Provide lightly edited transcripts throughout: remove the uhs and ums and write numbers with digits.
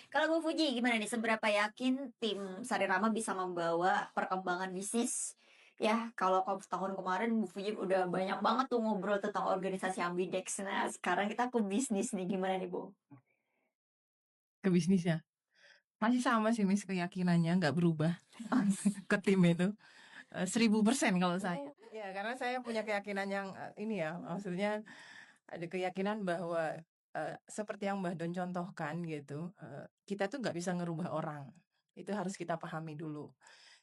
Kalau Bu Fuji gimana nih? Seberapa yakin tim Sarirama bisa membawa perkembangan bisnis? Ya, kalau tahun kemarin Bu Fuji udah banyak banget tuh ngobrol tentang organisasi Ambidex. Nah, sekarang kita ke bisnis nih. Gimana nih, Bu? Ke bisnisnya. Masih sama sih Miss keyakinannya nggak berubah ke tim itu 1000% kalau saya. Ya karena saya punya keyakinan yang ini ya maksudnya ada keyakinan bahwa seperti yang Mbah Don contohkan gitu kita tuh nggak bisa ngerubah orang itu harus kita pahami dulu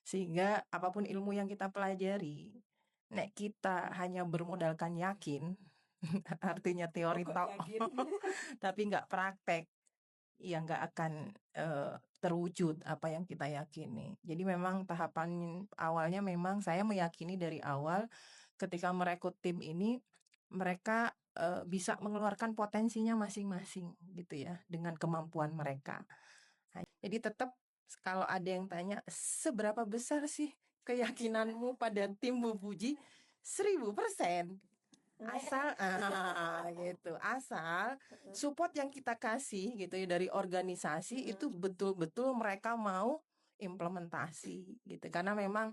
sehingga apapun ilmu yang kita pelajari nek kita hanya bermodalkan yakin artinya teori tok tapi nggak praktek ya nggak akan terwujud apa yang kita yakini. Jadi memang tahapan awalnya memang saya meyakini dari awal ketika merekrut tim ini mereka bisa mengeluarkan potensinya masing-masing gitu ya dengan kemampuan mereka. Nah, jadi tetap kalau ada yang tanya seberapa besar sih keyakinanmu pada tim Bu Puji? 1000%. Asal gitu, asal support yang kita kasih gitu ya dari organisasi itu betul-betul mereka mau implementasi gitu. Karena memang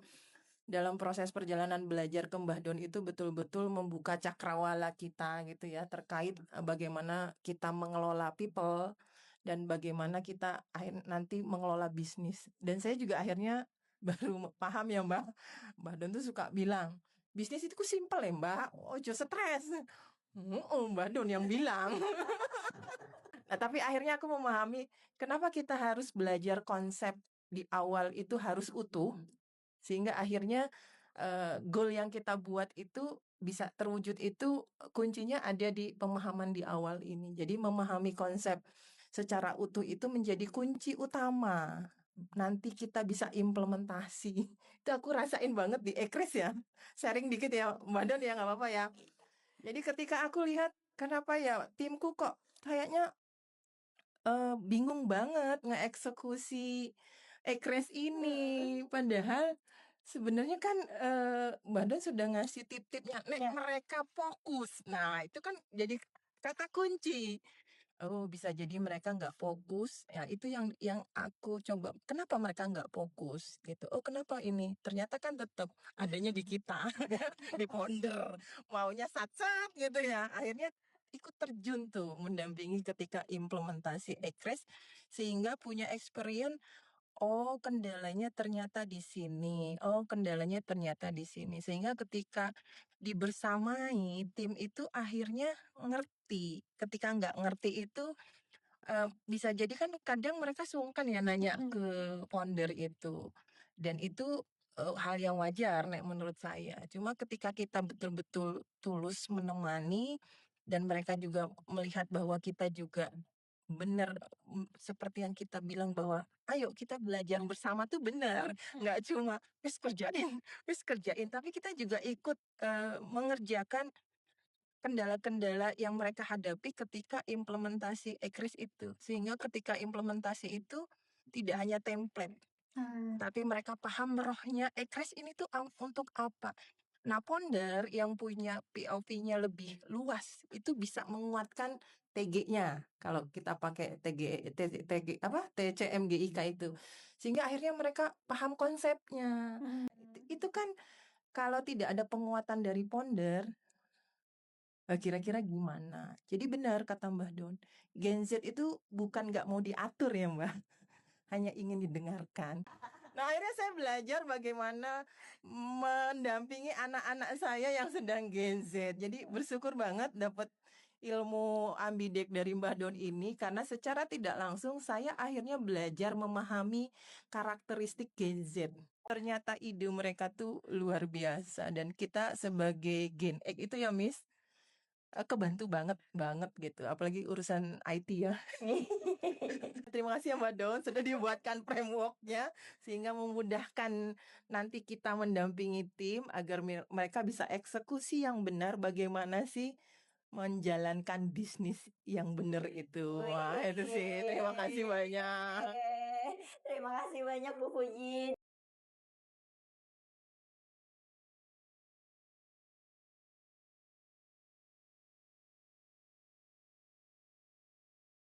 dalam proses perjalanan belajar ke Mbah Don itu betul-betul membuka cakrawala kita gitu ya terkait bagaimana kita mengelola people dan bagaimana kita nanti mengelola bisnis. Dan saya juga akhirnya baru paham ya Mbah Don tuh suka bilang bisnis itu simpel ya Mbak, ojo stres. Mbak Don yang bilang. Nah, tapi akhirnya aku memahami kenapa kita harus belajar konsep di awal itu harus utuh, sehingga akhirnya goal yang kita buat itu bisa terwujud itu kuncinya ada di pemahaman di awal ini. Jadi memahami konsep secara utuh itu menjadi kunci utama. Nanti kita bisa implementasi. Itu aku rasain banget di Ekris ya. Sharing dikit ya, Mbak Don ya nggak apa-apa ya. Jadi ketika aku lihat kenapa ya timku kok kayaknya bingung banget ngeeksekusi Ekres ini. Padahal sebenarnya kan Mbak Don sudah ngasih tip-tipnya, nek mereka fokus. Nah itu kan jadi kata kunci. Oh bisa jadi mereka nggak fokus. Ya itu yang aku coba. Kenapa mereka nggak fokus gitu? Oh kenapa ini? Ternyata kan tetap adanya di kita, di founder. Maunya sat-sat gitu ya. Akhirnya ikut terjun tuh mendampingi ketika implementasi Ekres sehingga punya experience. Oh, kendalanya ternyata di sini. Oh, kendalanya ternyata di sini. Sehingga ketika dibersamai, tim itu akhirnya ngerti. Ketika nggak ngerti itu, bisa jadi kan kadang mereka sungkan ya nanya ke founder itu. Dan itu hal yang wajar nek menurut saya. Cuma ketika kita betul-betul tulus menemani dan mereka juga melihat bahwa kita juga benar seperti yang kita bilang bahwa ayo kita belajar bersama tuh benar nggak cuma wis kerjain tapi kita juga ikut mengerjakan kendala-kendala yang mereka hadapi ketika implementasi Ekris itu sehingga ketika implementasi itu tidak hanya template tapi mereka paham rohnya Ekris ini tuh untuk apa. Nah, founder yang punya POV-nya lebih luas itu bisa menguatkan TG-nya kalau kita pakai TG apa TCMGIK itu. Sehingga akhirnya mereka paham konsepnya. Itu kan kalau tidak ada penguatan dari founder, kira-kira gimana? Jadi benar kata Mbah Don, Gen Z itu bukan nggak mau diatur ya Mbak, hanya ingin didengarkan. Nah, akhirnya saya belajar bagaimana mendampingi anak-anak saya yang sedang Gen Z. Jadi bersyukur banget dapat ilmu ambidek dari Mbah Don ini karena secara tidak langsung saya akhirnya belajar memahami karakteristik Gen Z. Ternyata ide mereka tuh luar biasa dan kita sebagai Gen X itu ya Miss kebantu banget banget gitu apalagi urusan IT ya. Terima kasih ya Mbak Don sudah dibuatkan frameworknya sehingga memudahkan nanti kita mendampingi tim agar mereka bisa eksekusi yang benar bagaimana sih menjalankan bisnis yang benar itu. Wah, itu sih. Terima kasih banyak. Terima kasih banyak Bu Fuji.